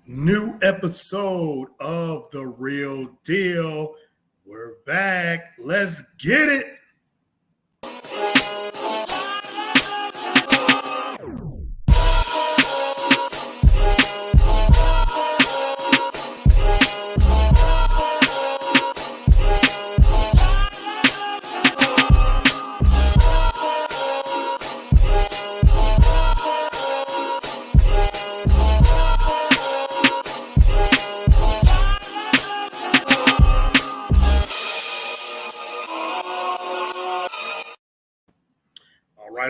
New episode of The Real Deal. We're back. Let's get it.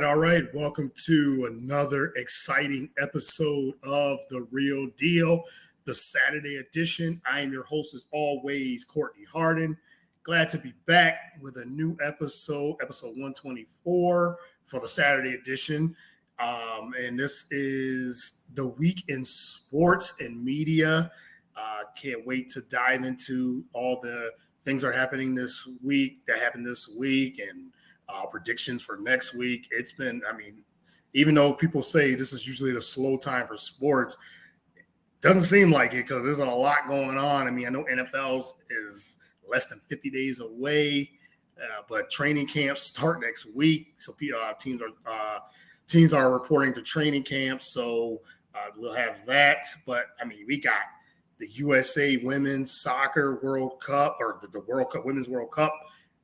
All right. Welcome to another exciting episode of The Real Deal, the Saturday edition. I am your host, as always, Courtney Harden. Glad to be back with a new episode 124 for the Saturday edition. And this is the week in sports and media. Can't wait to dive into all the things that happened this week, and predictions for next week. It's been, even though people say this is usually the slow time for sports, it doesn't seem like it because there's a lot going on. I know NFL is less than 50 days away, but training camps start next week. So teams are reporting to training camps. So we'll have that. But we got the USA Women's Soccer World Cup, or the World Cup, Women's World Cup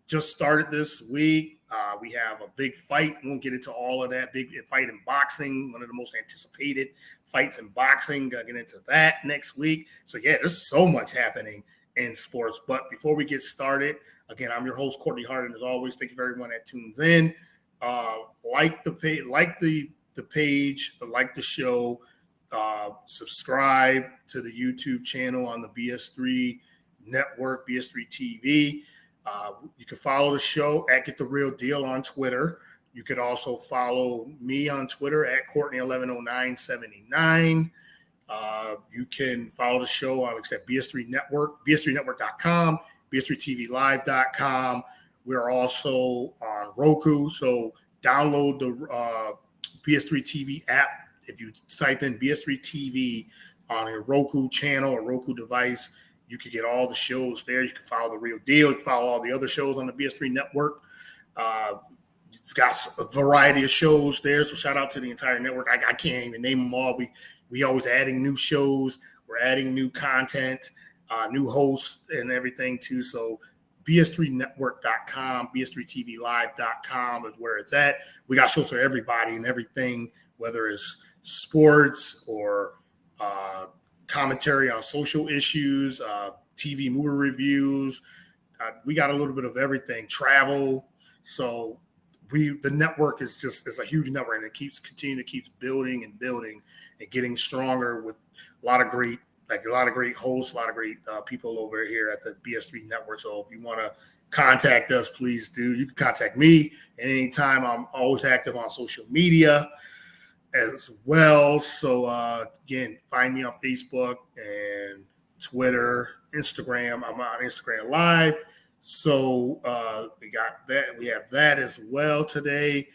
just started this week. We have a big fight. We won't get into all of that. Big fight in boxing, one of the most anticipated fights in boxing. Gonna get into that next week. So yeah, there's so much happening in sports. But before we get started, again, I'm your host, Courtney Harden. As always, thank you for everyone that tunes in. Like the page, like the show. Subscribe to the YouTube channel on the BS3 Network, BS3 TV. You can follow the show at Get the Real Deal on Twitter. You could also follow me on Twitter at Courtney110979. You can follow the show on BS3 Network, BS3Network.com, BS3TVLive.com. We're also on Roku, so download the BS3 TV app. If you type in BS3 TV on a Roku channel or Roku device, you can get all the shows there. You can follow The Real Deal. You can follow all the other shows on the BS3 Network. It's got a variety of shows there, so shout out to the entire network. I can't even name them all. We always adding new shows. We're adding new content, new hosts and everything too. So BS3Network.com, BS3TVLive.com is where it's at. We got shows for everybody and everything, whether it's sports or commentary on social issues, TV movie reviews. We got a little bit of everything, travel. So the network is a huge network, and it keeps building and getting stronger with a lot of great hosts, a lot of great people over here at the BS3 Network. So if you want to contact us, please do. You can contact me at any time. I'm always active on social media as well. So again, find me on Facebook and Twitter, Instagram. I'm on Instagram Live. So we got that. We have that as well today.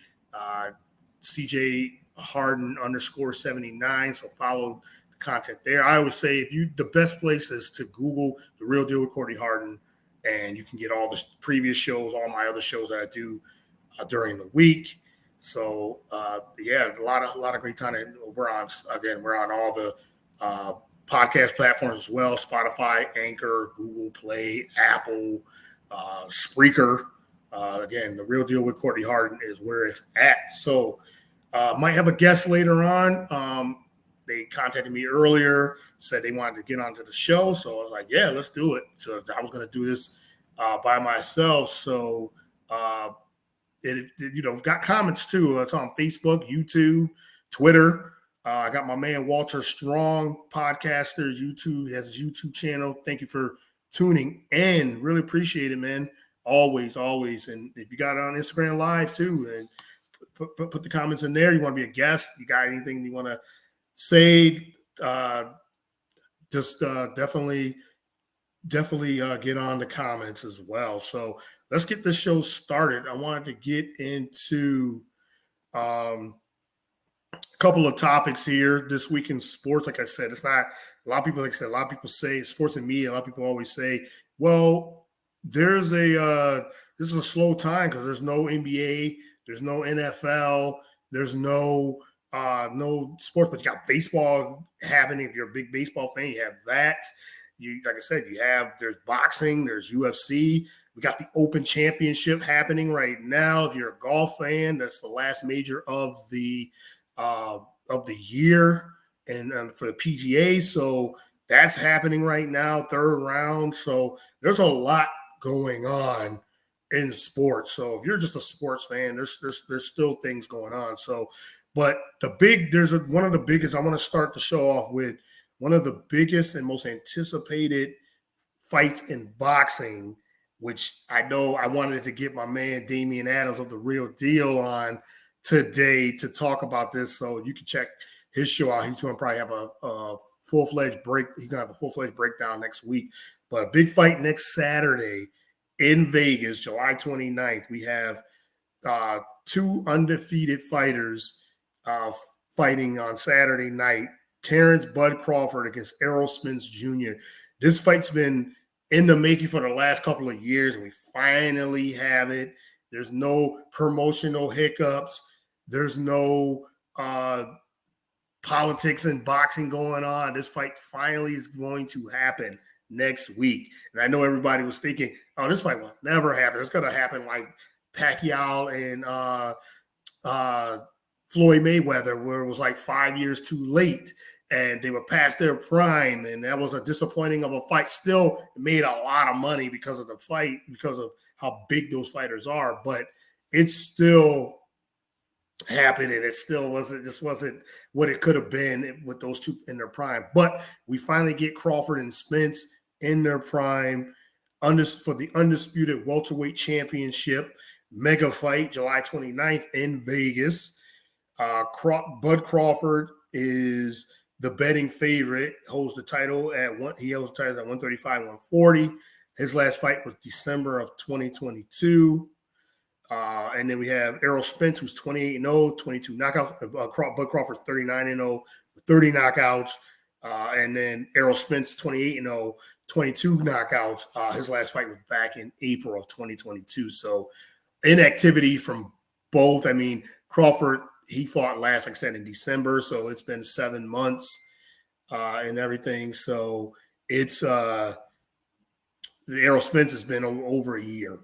CJ Harden _79. So follow the content there. I always say the best place is to Google The Real Deal with Courtney Harden, and you can get all the previous shows, all my other shows that I do during the week. So a lot of great content. We're on all the podcast platforms as well: Spotify, Anchor, Google Play, Apple, Spreaker. Again, The Real Deal with Courtney Harden is where it's at. So might have a guest later on. They contacted me earlier, said they wanted to get onto the show. So I was like, yeah, let's do it. So I was going to do this by myself. So I've got comments too. It's on Facebook, YouTube, Twitter. I got my man Walter Strong, podcaster, YouTube. He has his YouTube channel. Thank you for tuning in. Really appreciate it, man. Always. And if you got it on Instagram Live too, and put the comments in there. You want to be a guest? You got anything you want to say? Definitely get on the comments as well. So let's get this show started. I wanted to get into a couple of topics here this week in sports. Like I said, it's not a lot of people, like I said, a lot of people say sports and media. A lot of people always say, well, there's this is a slow time because there's no NBA, there's no NFL, there's no sports, but you got baseball happening. If you're a big baseball fan, you have that. You, like I said, there's boxing, there's UFC. We got the Open Championship happening right now. If you're a golf fan, that's the last major of the year, and for the PGA. So that's happening right now, third round. So there's a lot going on in sports. So if you're just a sports fan, there's still things going on. So, but one of the biggest. I want to start the show off with one of the biggest and most anticipated fights in boxing, which I know I wanted to get my man Damian Adams of The Real Deal on today to talk about this. So you can check his show out. He's going to probably have a full-fledged break. He's going to have a full-fledged breakdown next week. But a big fight next Saturday in Vegas, July 29th. We have two undefeated fighters fighting on Saturday night. Terrance Bud Crawford against Errol Spence Jr. This fight's been in the making for the last couple of years, and we finally have it. There's no promotional hiccups. There's no politics and boxing going on. This fight finally is going to happen next week. And I know everybody was thinking, oh, this fight will never happen. It's going to happen like Pacquiao and Floyd Mayweather, where it was like 5 years too late and they were past their prime. And that was a disappointing of a fight. Still made a lot of money because of the fight, because of how big those fighters are. But it's still happened, and it still wasn't what it could have been with those two in their prime. But we finally get Crawford and Spence in their prime for the undisputed welterweight championship mega fight, July 29th in Vegas. Bud Crawford is the betting favorite, holds the title at 135, 140. His last fight was December of 2022. And then we have Errol Spence, who's 28-0, 22 knockouts. Bud Crawford's 39-0, 30 knockouts. And then Errol Spence, 28-0, 22 knockouts. His last fight was back in April of 2022. So inactivity from both. I mean, Crawford, he fought last, like I said, in December. So it's been 7 months and everything. So it's Errol Spence has been over a year.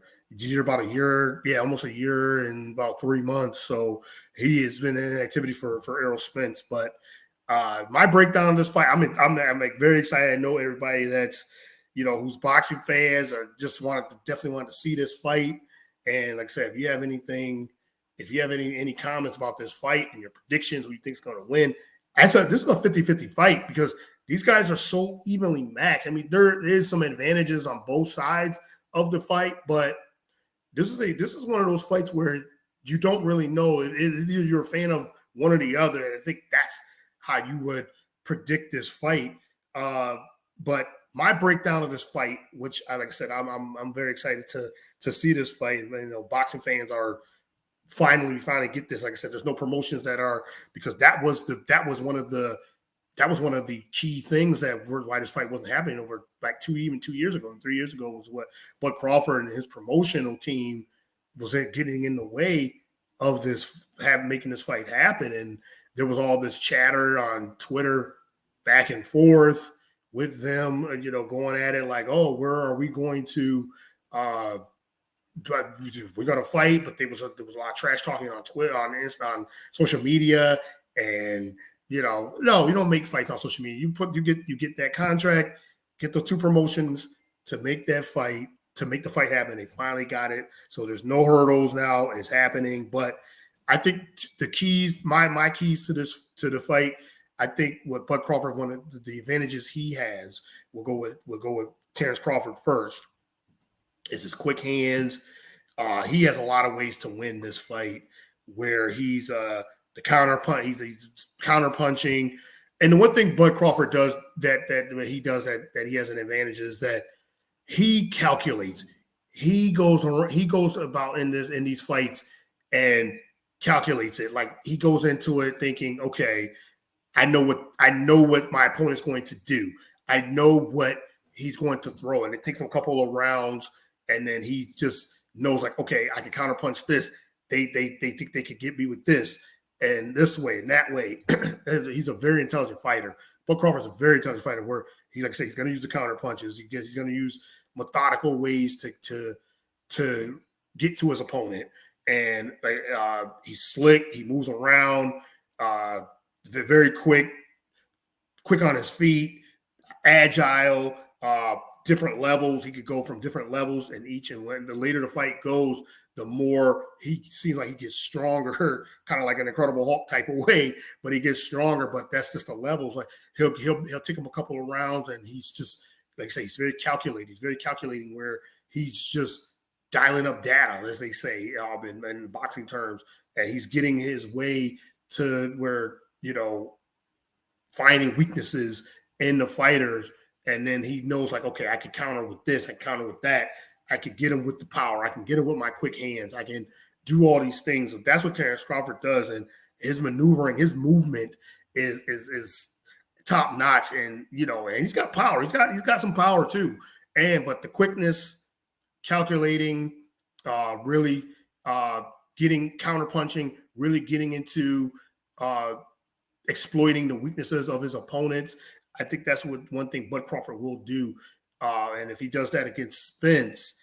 About a year, almost a year and about 3 months. So he has been in activity for Errol Spence. But my breakdown of this fight, I'm very excited. I know everybody that's who's boxing fans or just definitely wanted to see this fight. And like I said, if you have any comments about this fight and your predictions, who you think is going to win, this is a 50-50 fight because these guys are so evenly matched. I mean, there is some advantages on both sides of the fight, but this is one of those fights where you don't really know. Either you're a fan of one or the other, and I think that's how you would predict this fight. But my breakdown of this fight, which, like I said, I'm very excited to see this fight. And, boxing fans are finally get this. Like I said, there's no promotions because that was one of the key things why this fight wasn't happening over like 2 years ago and 3 years ago was what Bud Crawford and his promotional team was getting in the way of this, making this fight happen. And there was all this chatter on Twitter back and forth with them, going at it like, oh, where are we going to, we're going to fight. But there was a lot of trash talking on Twitter, on social media, and no, you don't make fights on social media. You get that contract, get those two promotions to make that fight, to make the fight happen. They finally got it. So there's no hurdles now. It's happening. But I think the keys, my keys to the fight, I think what Bud Crawford wanted, the advantages he has, we'll go with Terrance Crawford first, is his quick hands. He has a lot of ways to win this fight where he's the counter punch, he's counter punching. And the one thing Bud Crawford does that he has an advantage is that he calculates. He goes about in these fights and calculates it. Like he goes into it thinking, okay, I know what my opponent's going to do. I know what he's going to throw, and it takes him a couple of rounds, and then he just knows like, okay, I can counterpunch this. They think they could get me with this and this way and that way. He's a very intelligent fighter. Bud Crawford's a very intelligent fighter. Where he, like I say, he's going to use the counter punches. He's going to use methodical ways to get to his opponent, and he's slick. He moves around. Very quick on his feet, agile, different levels. He could go from different levels in each. And when the later the fight goes, the more he seems like he gets stronger, kind of like an Incredible Hulk type of way, but he gets stronger. But that's just the levels. Like he'll take him a couple of rounds, and he's just, like I say, he's very calculated. He's very calculating where he's just dialing up data, as they say in boxing terms, and he's getting his way to where, finding weaknesses in the fighters. And then he knows like, okay, I can counter with this, I counter with that. I can get him with the power. I can get him with my quick hands. I can do all these things. That's what Terrance Crawford does. And his maneuvering, his movement is top notch. And, and he's got power. He's got some power too. But the quickness, calculating, really getting counterpunching, really getting into exploiting the weaknesses of his opponents. I think that's what one thing Bud Crawford will do. And if he does that against Spence,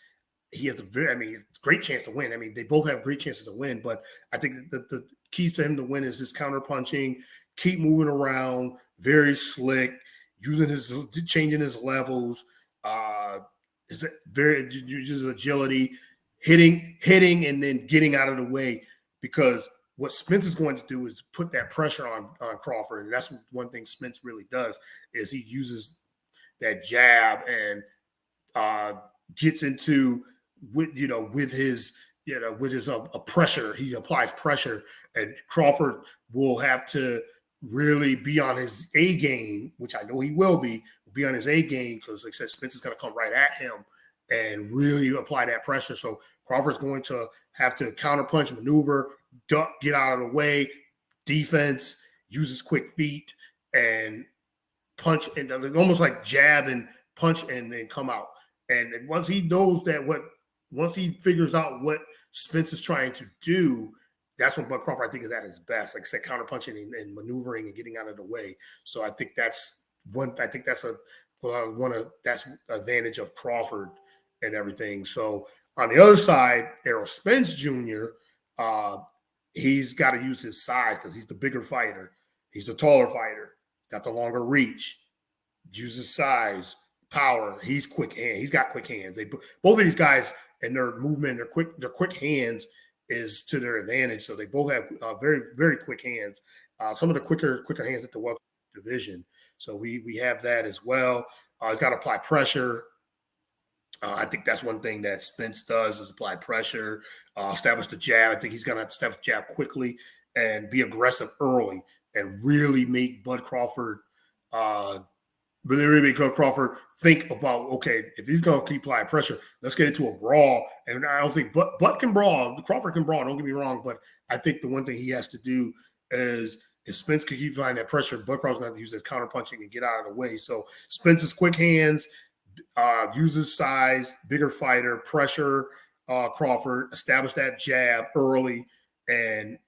he has a great chance to win. I mean, they both have great chances to win, but I think that the keys to him to win is his counterpunching, keep moving around, very slick, changing his levels, uses agility, hitting, and then getting out of the way, because what Spence is going to do is put that pressure on Crawford. And that's one thing Spence really does, is he uses that jab and gets into with his pressure. He applies pressure, and Crawford will have to really be on his A game, which I know he will be on his A game, because like I said, Spence is going to come right at him and really apply that pressure. So Crawford's going to have to counterpunch, maneuver, duck, get out of the way, defense, use his quick feet, and punch, and almost like jab and punch and then come out. And once he knows once he figures out what Spence is trying to do, that's when Bud Crawford, I think, is at his best. Like I said, counterpunching and maneuvering and getting out of the way. So I think that's that's advantage of Crawford and everything. So on the other side, Errol Spence Jr., he's got to use his size because he's the bigger fighter. He's the taller fighter, got the longer reach, uses size, power. He's quick hand. He's got quick hands. Both of these guys and their movement, their quick hands is to their advantage. So they both have very, very quick hands. Some of the quicker hands at the welterweight division. So we have that as well. He's got to apply pressure. I think that's one thing that Spence does, is apply pressure, establish the jab. I think he's going to have to establish the jab quickly and be aggressive early and really make Bud Crawford think about, okay, if he's going to keep applying pressure, let's get into a brawl. And I don't think Bud can brawl. Crawford can brawl, don't get me wrong, but I think the one thing he has to do is, if Spence can keep applying that pressure, Bud Crawford's going to have to use his counterpunching and get out of the way. So Spence's quick hands, uses size, bigger fighter, pressure Crawford, establish that jab early, and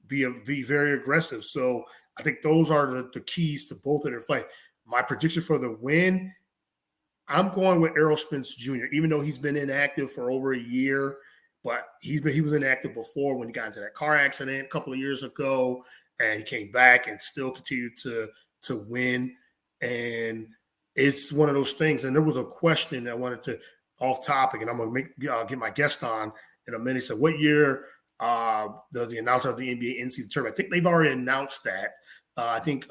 be very aggressive. So I think those are the keys to both of their fight. My prediction for the win, I'm going with Errol Spence Jr., even though he's been inactive for over a year, but he was inactive before when he got into that car accident a couple of years ago, and he came back and still continued to win. And it's one of those things. And there was a question I wanted to, off topic, and I'm going to get my guest on in a minute. So what year the announcer of the NBA NCAA tournament? I think they've already announced that. I think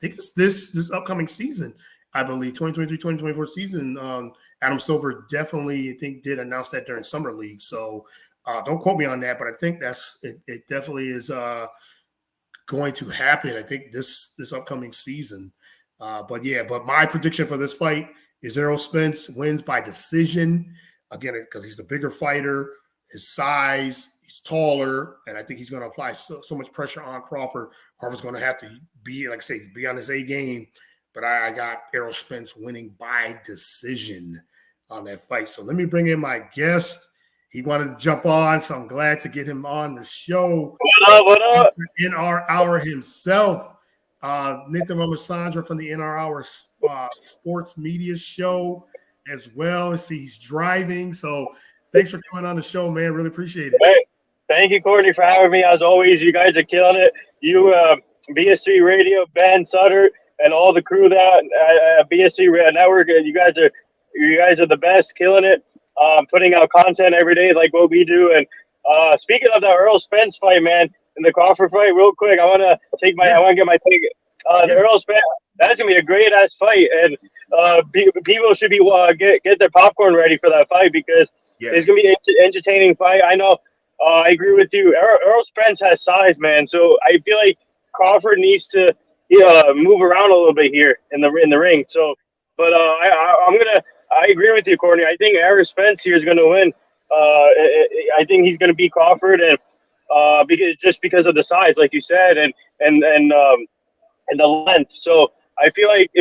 it's this upcoming season, I believe, 2023-2024 season. Adam Silver definitely, I think, did announce that during Summer League. So don't quote me on that, but I think it definitely is going to happen. I think this upcoming season. But my prediction for this fight is Errol Spence wins by decision, again, because he's the bigger fighter. his size. He's taller, and I think he's going to apply so much pressure on Crawford. Crawford's going to have to be, like I say, be on his A game. But I got Errol Spence winning by decision on that fight. So let me bring in my guest. He wanted to jump on, so I'm glad to get him on the show. What up? What up? NR Hour himself, Nathan Ramasandra from the NR Hour Sports Media Show as well. See, he's driving, so thanks for coming on the show, man. Really appreciate it. Hey, thank you, Courtney, for having me. As always, you guys are killing it. You, BS3 Radio, Ben Sutter, and all the crew that BS3 Network. You guys are the best, killing it. Putting out content every day like what we do. And speaking of that Errol Spence fight, man, and the Crawford fight, real quick, I want to get my take. The Errol Spence, that's gonna be a great ass fight, and people should be get their popcorn ready for that fight because it's gonna be an entertaining fight. I know. I agree with you. Errol Spence has size, man. So I feel like Crawford needs to move around a little bit here in the ring. So, but I agree with you, Courtney. I think Errol Spence here is going to win. I think he's going to beat Crawford, and because of the size, like you said, and the length. So I feel like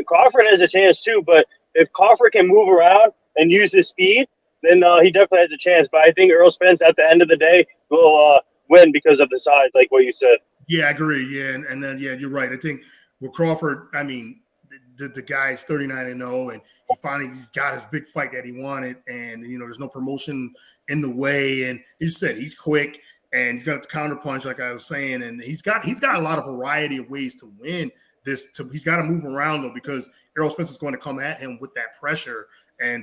Crawford has a chance too. But if Crawford can move around and use his speed, then he definitely has a chance. But I think Errol Spence, at the end of the day, will win because of the size, like what you said. Yeah, I agree. Yeah, and then you're right. I think with Crawford, the guy's 39-0, and he finally got his big fight that he wanted, and there's no promotion in the way, and he said he's quick and he's got the counter punch, like I was saying, and he's got a lot of variety of ways to win this. He's got to move around though, because Errol Spence is going to come at him with that pressure and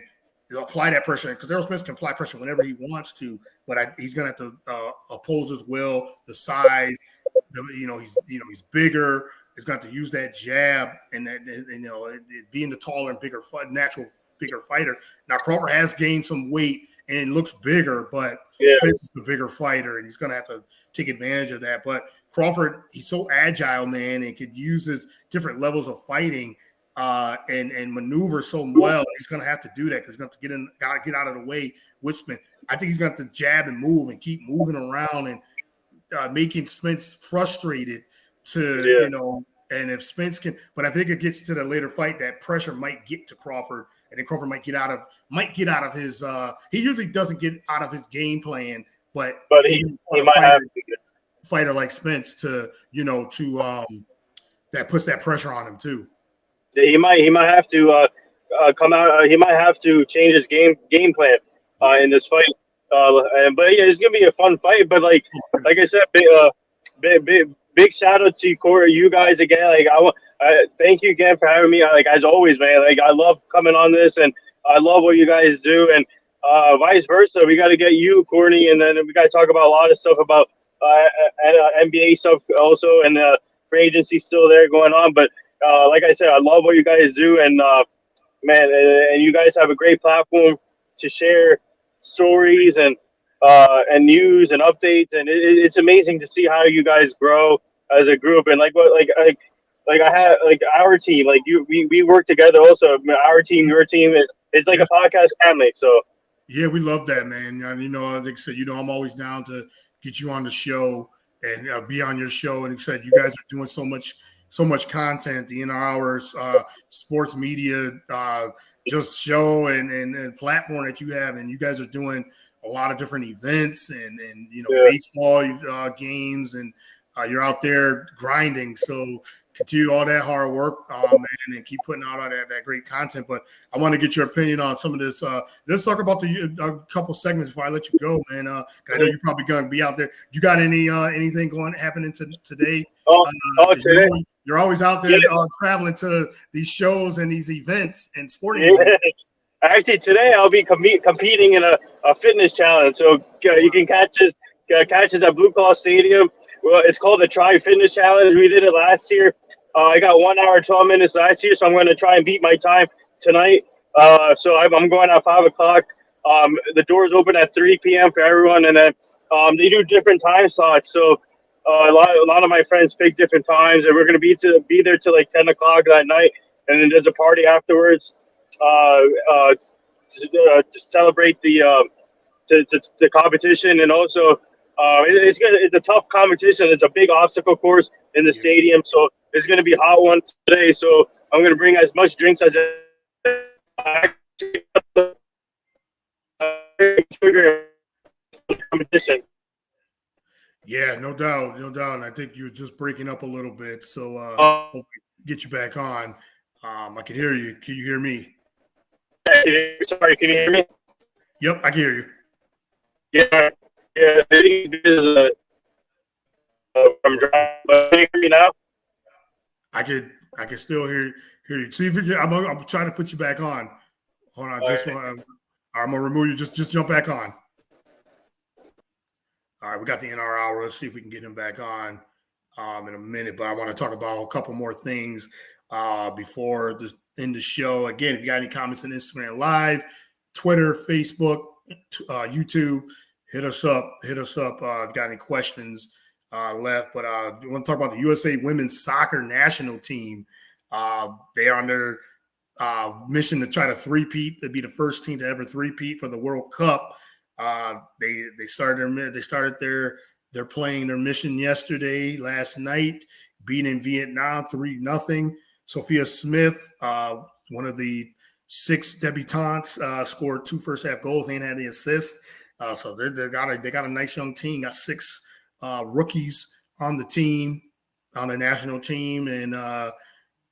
he'll apply that pressure, because Errol Spence can apply pressure whenever he wants to, but he's going to have to oppose as well the size. He's bigger. He's going to have to use that jab and being the taller and bigger, natural bigger fighter. Now Crawford has gained some weight and looks bigger, but Spence is the bigger fighter, and he's going to have to take advantage of that. But Crawford, he's so agile, man, and could use his different levels of fighting and maneuver so well. He's going to have to do that because he's going to have to get out of the way with Spence. I think he's going to have to jab and move and keep moving around and making Spence frustrated and if Spence can, but I think it gets to the later fight that pressure might get to Crawford, and then Crawford might get out of his. He usually doesn't get out of his game plan, but he might have a fighter like Spence to that puts that pressure on him too. He might have to come out. He might have to change his game plan in this fight. But yeah, it's gonna be a fun fight. But like I said, big shout out to Corey, you guys again. Like I thank you again for having me. Like as always, man. Like I love coming on this, and I love what you guys do, and vice versa. We got to get you, Courtney, and then we got to talk about a lot of stuff about NBA stuff also, and free agency still there going on. But like I said, I love what you guys do, and man, and you guys have a great platform to share stories and news and updates, and it's amazing to see how you guys grow as a group. And like I have like our team, like we work together also. Our team, your team, it's like a podcast family. So yeah, we love that, man. Like I said, I'm always down to get you on the show and be on your show. And like I said, you guys are doing so much content. The NR Hours sports media just show and platform that you have, and you guys are doing a lot of different events and baseball games, and you're out there grinding. So continue all that hard work, man, and keep putting out all that great content. But I want to get your opinion on some of this. Let's talk about a couple segments before I let you go, man. I know you're probably going to be out there. You got anything happening today? Today. You're always out there traveling to these shows and these events and sporting events. Actually, today I'll be competing in a fitness challenge. So you can catch us at Blue Claw Stadium. Well, it's called the Try Fitness Challenge. We did it last year. I got 1 hour, 12 minutes last year, so I'm going to try and beat my time tonight. So I'm going at 5 o'clock. The doors open at 3 p.m. for everyone, and then they do different time slots. So a lot of my friends pick different times, and we're going to be there till like 10 o'clock that night, and then there's a party afterwards to celebrate the the competition, and also it's a tough competition. It's a big obstacle course in the stadium, so it's going to be a hot one today. So I'm going to bring as much drinks as competition. Yeah, no doubt, no doubt. And I think you're just breaking up a little bit, so hopefully get you back on. I can hear you. Can you hear me? Sorry, can you hear me? Yep, I can hear you. Yeah, yeah. I think I'm driving. But can you hear me now? I can still hear you. See if you can, I'm trying to put you back on. Hold on, I'm gonna remove you. Just jump back on. All right, we got the NR hour. Let's see if we can get him back on in a minute. But I want to talk about a couple more things before this end the show. Again, if you got any comments on Instagram Live, Twitter, Facebook, YouTube, hit us up. Hit us up if you got any questions left. But I want to talk about the USA Women's Soccer National Team. They are on their mission to try to three-peat. They'd be the first team to ever three-peat for the World Cup. They started their playing their mission last night, beating Vietnam 3-0. Sophia Smith, one of the 6 debutantes, scored 2 first half goals and had the assist. So they got a nice young team. Got 6 rookies on the team, on the national team, and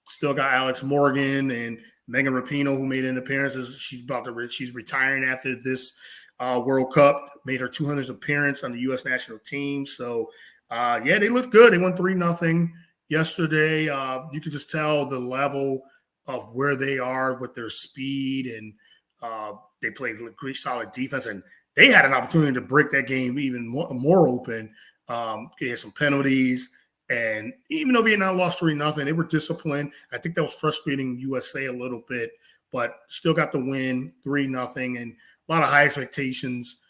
still got Alex Morgan and Megan Rapinoe, who made an appearance. She's retiring after this World Cup, made her 200th appearance on the U.S. national team. So, they looked good. They won 3-0 yesterday. You could just tell the level of where they are with their speed, and they played great, solid defense. And they had an opportunity to break that game even more open. They had some penalties. And even though Vietnam lost 3-0, they were disciplined. I think that was frustrating USA a little bit, but still got the win, 3-0, and a lot of high expectations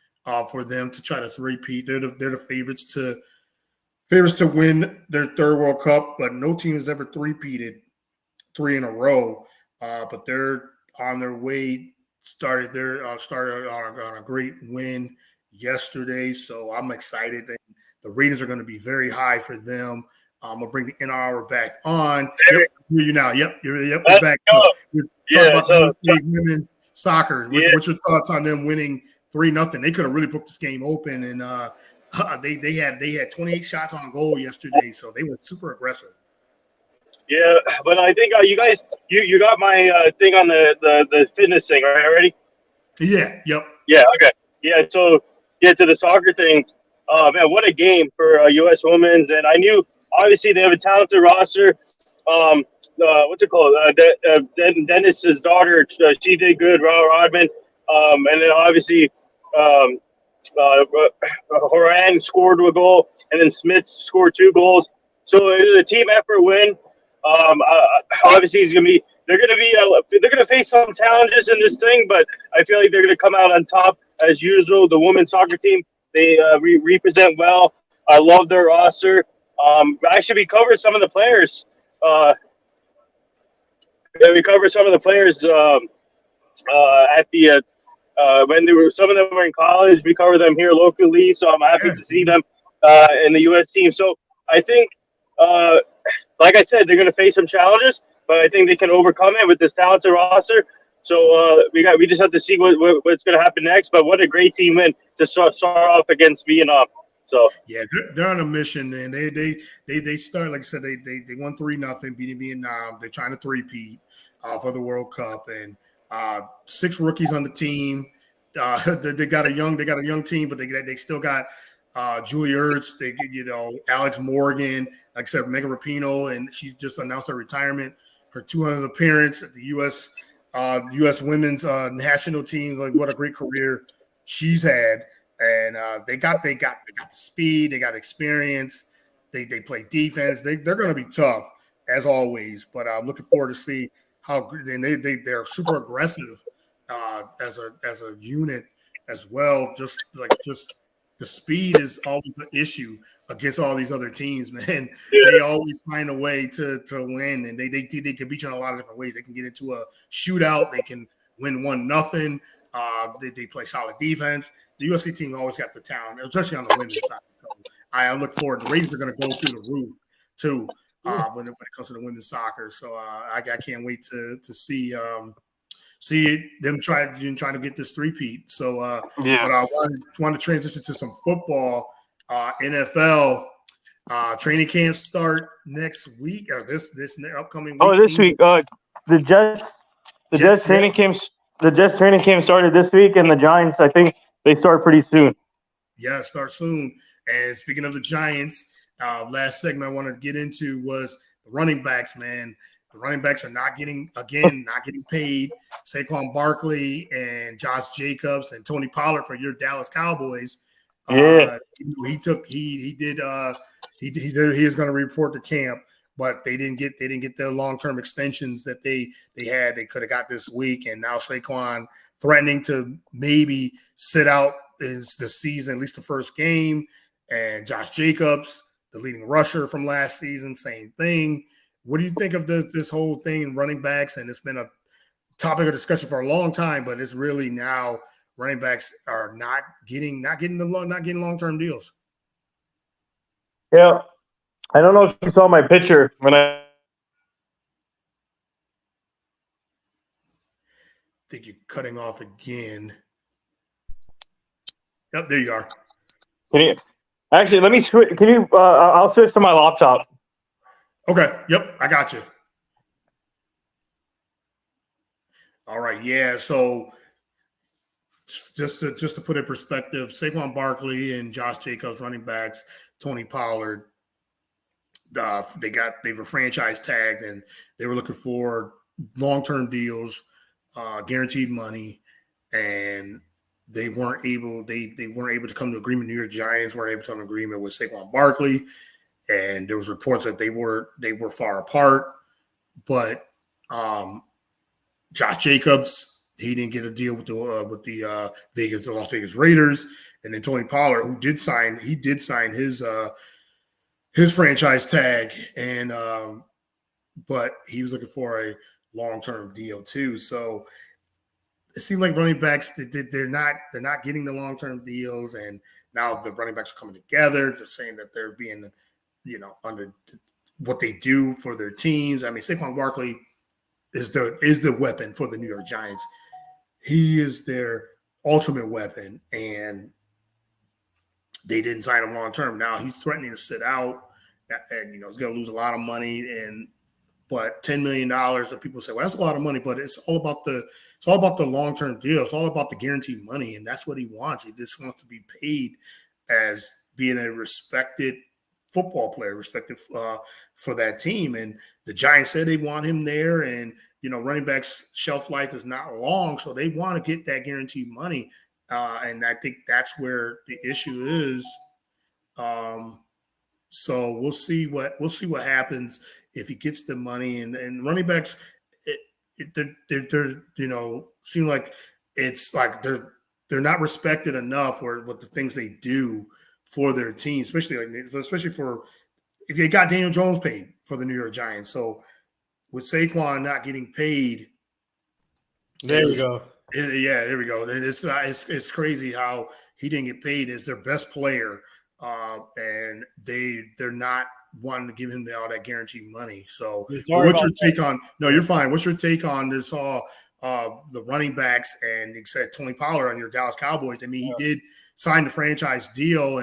for them to try to three-peat. They're the favorites to win their 3rd World Cup, but no team has ever three-peated 3 in a row. But they're on their way. Started on a great win yesterday, so I'm excited. The ratings are going to be very high for them. I'm going to bring the NR hour back on. Yep, I hear you now. Yep, you're back. We're talking about the USA women's soccer. What's your thoughts on them winning 3-0? They could have really booked this game open, and they had 28 shots on goal yesterday, so they were super aggressive. Yeah, but I think you guys, you got my thing on the fitness thing, right? Already? Yeah. Yep. Yeah. Okay. Yeah. So to the soccer thing. Man, what a game for U.S. Women's. And I knew, obviously, they have a talented roster. What's it called? Dennis's daughter, she did good, Rodman. And then, obviously, Horan scored a goal, and then Smith scored 2 goals. So it was a team effort win. Obviously, they're going to face some challenges in this thing, but I feel like they're going to come out on top as usual. The women's soccer team, they represent well. I love their roster. Actually, we covered some of the players. We covered some of the players at the when they were. Some of them were in college. We covered them here locally, so I'm happy to see them in the U.S. team. So I think, like I said, they're going to face some challenges, but I think they can overcome it with this talented roster. So we just have to see what's going to happen next. But what a great team win to start off against Vietnam. So yeah, they're on a mission, and they start, like I said, they won 3-0, beating Vietnam. They're trying to three-peat for the World Cup, and 6 rookies on the team. They got a young team, but they still got Julie Ertz, Alex Morgan, like I said, Megan Rapinoe, and she just announced her retirement, her 200th appearance at the U.S. women's national team. Like, what a great career she's had. And they got the speed, they got experience, they play defense. They're going to be tough as always. But I'm looking forward to see how good. And they're super aggressive as a unit as well. Just the speed is always an issue against all these other teams, man. Yeah. They always find a way to win, and they can beat you in a lot of different ways. They can get into a shootout, they can win 1-0. They play solid defense. The USC team always got the talent, especially on the women's side. So I look forward. The ratings are going to go through the roof too when it comes to the women's soccer. So I can't wait to see them trying to get this three-peat. So, but I want to transition to some football. NFL training camps start next week or this upcoming week. Oh, this week. The Jets training camp started this week, and the Giants, I think they start pretty soon. Yeah, start soon. And speaking of the Giants, last segment I wanted to get into was the running backs, man. The running backs are not getting paid. Saquon Barkley and Josh Jacobs and Tony Pollard for your Dallas Cowboys. Yeah. He is going to report to camp, but they didn't get the long-term extensions that they had. They could have got this week, and now Saquon threatening to maybe sit out the season, at least the first game. And Josh Jacobs, the leading rusher from last season, same thing. What do you think of this whole thing, running backs? And it's been a topic of discussion for a long time, but it's really now running backs are not getting long-term deals. Yeah, I don't know if you saw my picture when I think you're cutting off again. Yep, there you are. Actually, let me switch. Can you? I'll switch to my laptop. Okay. Yep, I got you. All right. Yeah. So just to put it in perspective, Saquon Barkley and Josh Jacobs, running backs, Tony Pollard, they were franchise tagged and they were looking for long-term deals, guaranteed money, and they weren't able to come to agreement. New York Giants weren't able to come to agreement with Saquon Barkley, and there was reports that they were far apart. But Josh Jacobs, he didn't get a deal with the Las Vegas Raiders, and then Tony Pollard, who did sign his franchise tag, and but he was looking for a long-term deal too. So it seemed like running backs they're not getting the long-term deals, and now the running backs are coming together, just saying that they're being, under what they do for their teams. I mean, Saquon Barkley is the weapon for the New York Giants. He is their ultimate weapon, and they didn't sign him long-term. Now he's threatening to sit out, and he's going to lose a lot of money. But $10 million, and people say, well, that's a lot of money, but it's all about the long-term deal. It's all about the guaranteed money, and that's what he wants. He just wants to be paid as being a respected football player, respected for that team. And the Giants said they want him there, and running backs' shelf life is not long, so they want to get that guaranteed money. And I think that's where the issue is. So we'll see what happens if he gets the money, and running backs, they're seem like it's like they're not respected enough for what the things they do for their team, especially for if they got Daniel Jones paid for the New York Giants. So with Saquon not getting paid, there we go. There we go. And it's crazy how he didn't get paid as their best player, and they're not wanting to give him all that guaranteed money. So what's your take on? No, you're fine. What's your take on this all the running backs and you said Tony Pollard on your Dallas Cowboys? I mean, he did sign the franchise deal,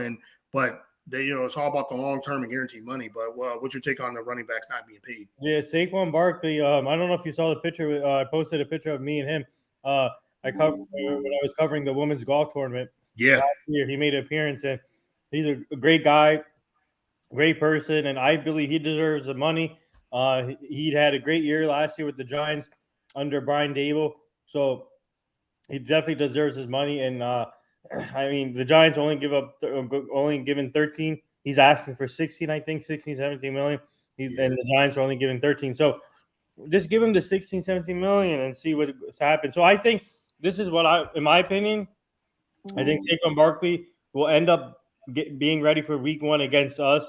but it's all about the long term and guaranteed money. But what's your take on the running backs not being paid? Yeah, Saquon Barkley. I don't know if you saw the picture. I posted a picture of me and him. I covered when I was covering the women's golf tournament. Yeah, last year he made an appearance, and he's a great guy, great person, and I believe he deserves the money. He had a great year last year with the Giants under Brian Dable, so he definitely deserves his money. And I mean, the Giants only given 13. He's asking for 16, I think 16, 17 million. And the Giants are only giving 13. So just give him the 16, 17 million and see what's happened. So I think this is in my opinion, I think Saquon Barkley will end up being ready for week 1 against us.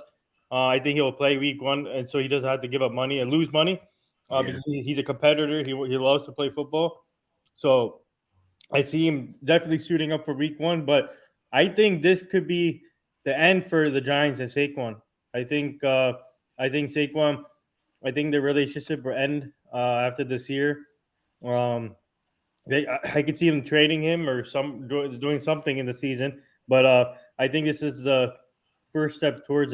I think he'll play week 1, and so he doesn't have to give up money and lose money because he's a competitor. He loves to play football. So I see him definitely suiting up for week 1, but I think this could be the end for the Giants and Saquon. I think Saquon, I think the relationship will end after this year. Um, I could see him trading him or doing something in the season, but I think this is the first step towards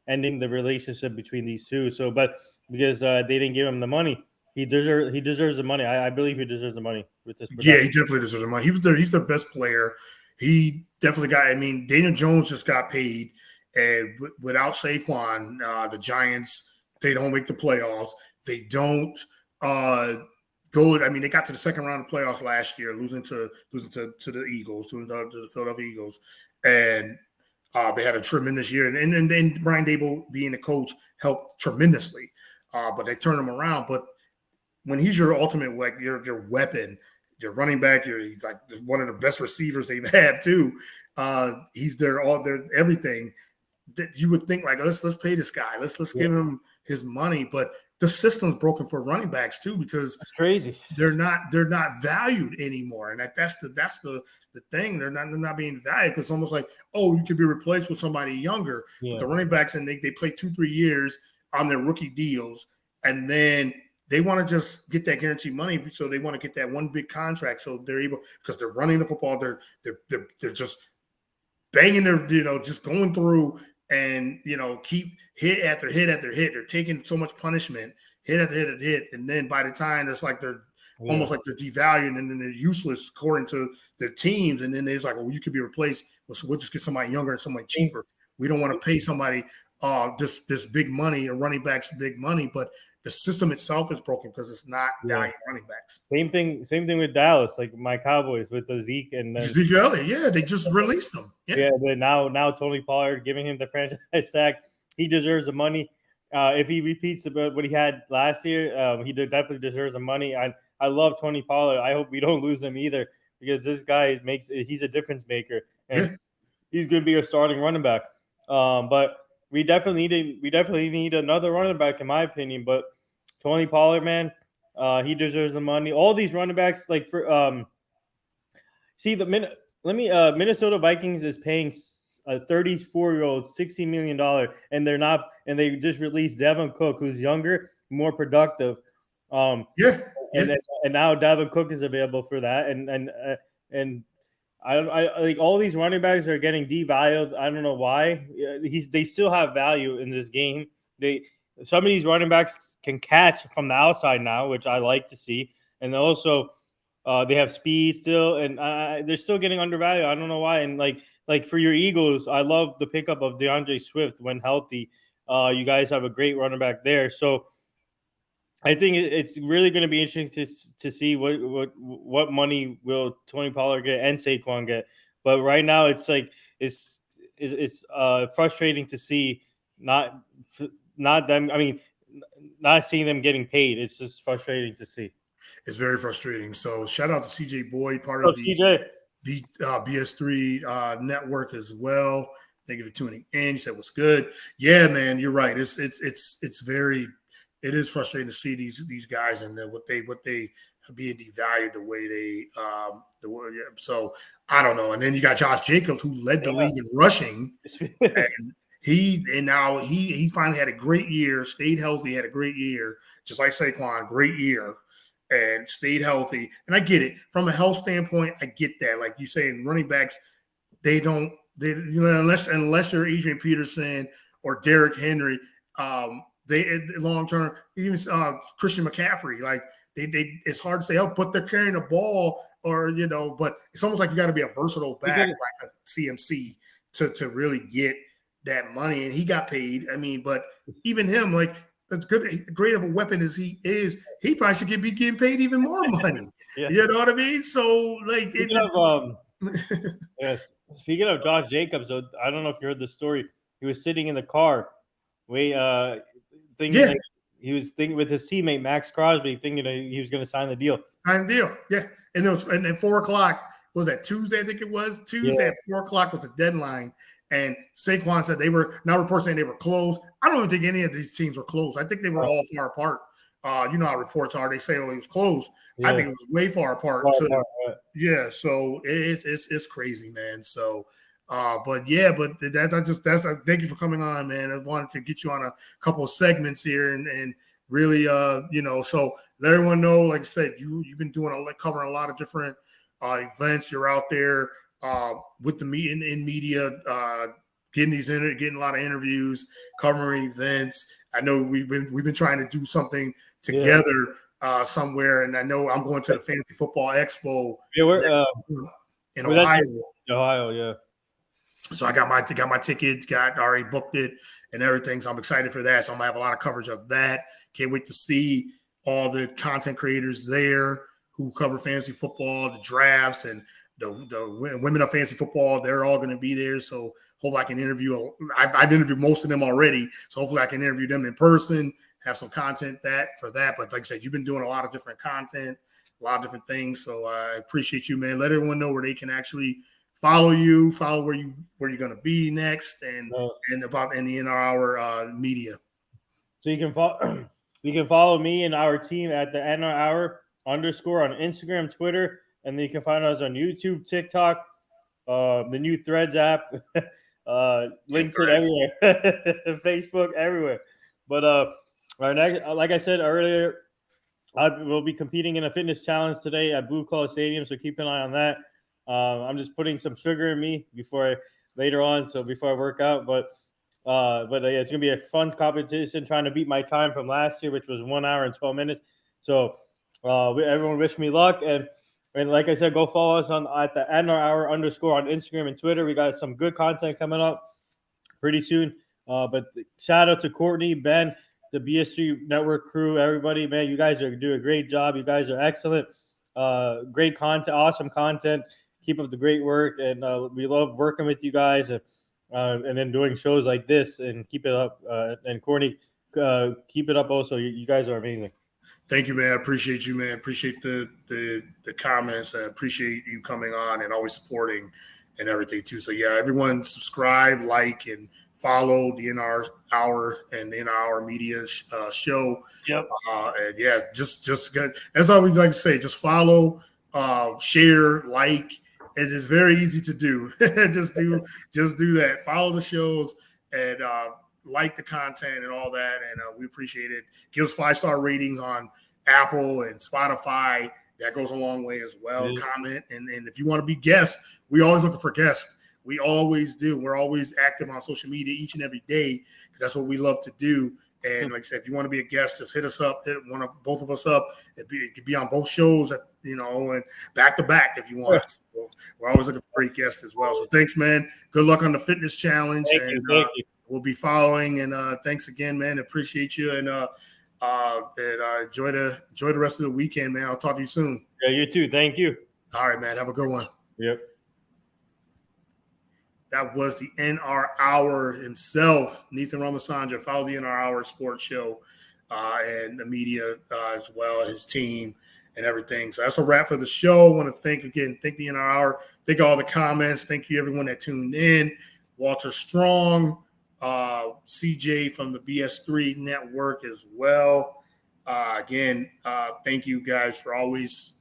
ending the relationship between these two. So, but because they didn't give him the money, he deserves the money. I believe he deserves the money with this Yeah, he production. definitely deserves the money. He's the best player. He definitely got. I mean, Daniel Jones just got paid, and without Saquon, the Giants they don't make the playoffs. They don't go. I mean, they got to the second round of playoffs last year, losing to the Eagles, to the Philadelphia Eagles, and they had a tremendous year. And then Brian Dable being the coach helped tremendously, but they turned him around. But when he's your ultimate, like your weapon, your running back, he's like one of the best receivers they've had too. He's their everything. That you would think like let's pay this guy, let's give him his money, but the system's broken for running backs too because It's crazy. they're not valued anymore, and that's the thing. They're not being valued because it's almost like, oh, you could be replaced with somebody younger. But the running backs, and they play 2-3 years on their rookie deals, and then they want to just get that guaranteed money, so they want to get that one big contract, so they're able because they're running the football. They're just banging their just going through and keep hit after hit after hit. They're taking so much punishment, hit after hit after hit, and then by the time it's like they're almost like they're devaluing and then they're useless according to their teams. And then there's like, well, you could be replaced. We'll just get somebody younger and somebody cheaper. We don't want to pay somebody this big money or running backs big money, but the system itself is broken because it's not valuing running backs. Same thing with Dallas, like my Cowboys with the Zeke and then Zeke Elliott. Yeah, they just released him. Yeah, but now Tony Pollard giving him the franchise tag. He deserves the money. If he repeats about what he had last year, he definitely deserves the money. I love Tony Pollard. I hope we don't lose him either because this guy he's a difference maker and he's going to be a starting running back. But we definitely need another running back in my opinion. But Tony Pollard, man, he deserves the money. All these running backs, like for Minnesota Vikings is paying a 34-year-old $60 million, and they just released Devin Cook, who's younger, more productive. And now Devin Cook is available for that, and I like all these running backs are getting devalued. I don't know why. They still have value in this game. Some of these running backs can catch from the outside now, which I like to see, and also. They have speed still, and they're still getting undervalued. I don't know why. And like for your Eagles, I love the pickup of DeAndre Swift when healthy. You guys have a great running back there, so I think it's really going to be interesting to see what money will Tony Pollard get and Saquon get. But right now, it's frustrating to see not them. I mean, not seeing them getting paid. It's just frustrating to see. It's very frustrating. So shout out to CJ Boyd, part of the BS3 network as well. Thank you for tuning in. You said what's good. Yeah, man, you're right. It is frustrating to see these guys and what they being devalued the way so I don't know. And then you got Josh Jacobs, who led the league in rushing, and he finally had a great year, stayed healthy, had a great year, just like Saquon, great year. And stayed healthy. And I get it. From a health standpoint, I get that. Like you say, running backs, unless you're Adrian Peterson or Derrick Henry, they long term, even Christian McCaffrey, like they it's hard to stay healthy, but they're carrying the ball but it's almost like you got to be a versatile back like a CMC to really get that money. And he got paid. I mean, but even him, like, as great of a weapon as he is, he probably should be getting paid even more money. You know what I mean? So, like, speaking of Josh Jacobs, though, I don't know if you heard the story. He was sitting in the car, he was thinking with his teammate Max Crosby, thinking he was going to sign the deal. Yeah. And then 4:00 was that Tuesday? I think it was Tuesday at 4:00 was the deadline. And Saquon said they were now reports saying they were closed. I don't even think any of these teams were closed. I think they were all far apart. You know how reports are. They say, oh, it was closed. Yeah. I think it was way far apart. Right. Yeah, so it's crazy, man. So, but that's thank you for coming on, man. I wanted to get you on a couple of segments here and really, you know, so let everyone know. Like I said, you've been covering a lot of different events. You're out there with the in media, getting a lot of interviews, covering events. I know we've been trying to do something together somewhere, and I know I'm going to the Fantasy Football Expo in Ohio. Ohio, yeah. So I got my tickets, already booked it and everything. So I'm excited for that. So I'm gonna have a lot of coverage of that. Can't wait to see all the content creators there who cover fantasy football, the drafts, and the women of fantasy football. They're all going to be there. So hopefully I can interview. I've interviewed most of them already. So hopefully I can interview them in person, have some content for that. But like I said, you've been doing a lot of different content, a lot of different things. So I appreciate you, man. Let everyone know where they can actually follow where you're going to be next, and about in the NR media. So you can follow me and our team at the NR Hour _ on Instagram, Twitter, and then you can find us on YouTube, TikTok, the new Threads app, LinkedIn everywhere, Facebook everywhere. But our next, like I said earlier, I will be competing in a fitness challenge today at Blue Collar Stadium, so keep an eye on that. I'm just putting some sugar in me before I work out, but yeah, it's gonna be a fun competition trying to beat my time from last year, which was 1 hour and 12 minutes. So everyone wish me luck, and like I said, go follow us at the NR Hour _ on Instagram and Twitter. We got some good content coming up pretty soon. But shout out to Courtney, Ben, the BS3 Network crew, everybody, man. You guys do a great job. You guys are excellent. Great content, awesome content. Keep up the great work, and we love working with you guys, and then doing shows like this, and keep it up. And Courtney, keep it up also. You guys are amazing. Thank you, man. I appreciate you, man. Appreciate the comments. I appreciate you coming on and always supporting and everything too. So yeah, everyone subscribe, like, and follow the NR Hour and the NR Hour Media show. Yep. And yeah, just get, as I always like to say, just follow, share, like. It is very easy to do. just do that. Follow the shows and like the content and all that, and we appreciate it. Give us 5-star ratings on Apple and Spotify. That goes a long way as well. Yeah. Comment, and if you want to be guests, we always looking for guests. We always do. We're always active on social media each and every day because that's what we love to do. And like I said, if you want to be a guest, just hit us up. Hit both of us up. It could be on both shows, and back to back if you want. So we're always looking for great guests as well. So thanks, man. Good luck on the fitness challenge. Thank you. We'll be following. And thanks again, man. Appreciate you. And enjoy the rest of the weekend, man. I'll talk to you soon. Yeah, you too. Thank you. All right, man. Have a good one. Yep. That was the NR Hour himself, Nathan Ramasandra. Follow the NR Hour Sports Show and the media as well, his team and everything. So that's a wrap for the show. I want to thank the NR Hour. Thank all the comments. Thank you, everyone that tuned in. Walter Strong, CJ from the BS3 Network as well. Again, thank you guys for always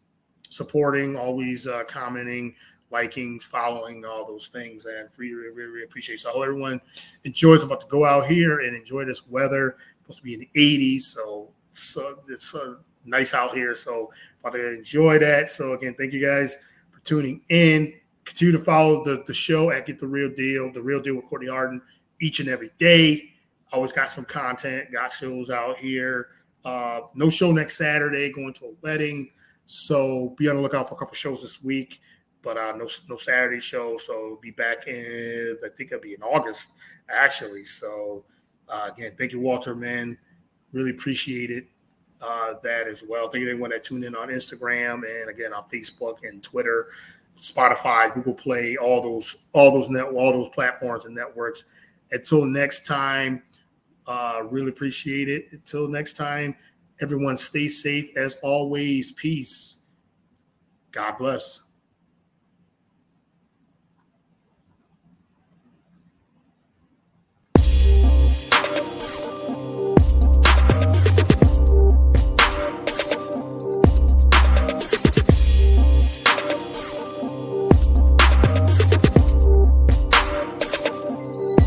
supporting, always commenting, liking, following, all those things, and really, really appreciate it. So I hope everyone enjoys. I'm about to go out here and enjoy this weather. It's supposed to be in the 80s, so it's nice out here. So about to enjoy that. So again, thank you guys for tuning in. Continue to follow the show at Get the Real Deal with Courtney Harden, each and every day. Always got some content, got shows out here. No show next Saturday, going to a wedding. So be on the lookout for a couple shows this week. But no Saturday show, so we'll be back I think it'll be in August, actually. So, again, thank you, Walter, man. Really appreciate it, that as well. Thank you everyone that tuned in on Instagram and, again, on Facebook and Twitter, Spotify, Google Play, all those platforms and networks. Until next time, really appreciate it. Until next time, everyone stay safe as always. Peace. God bless.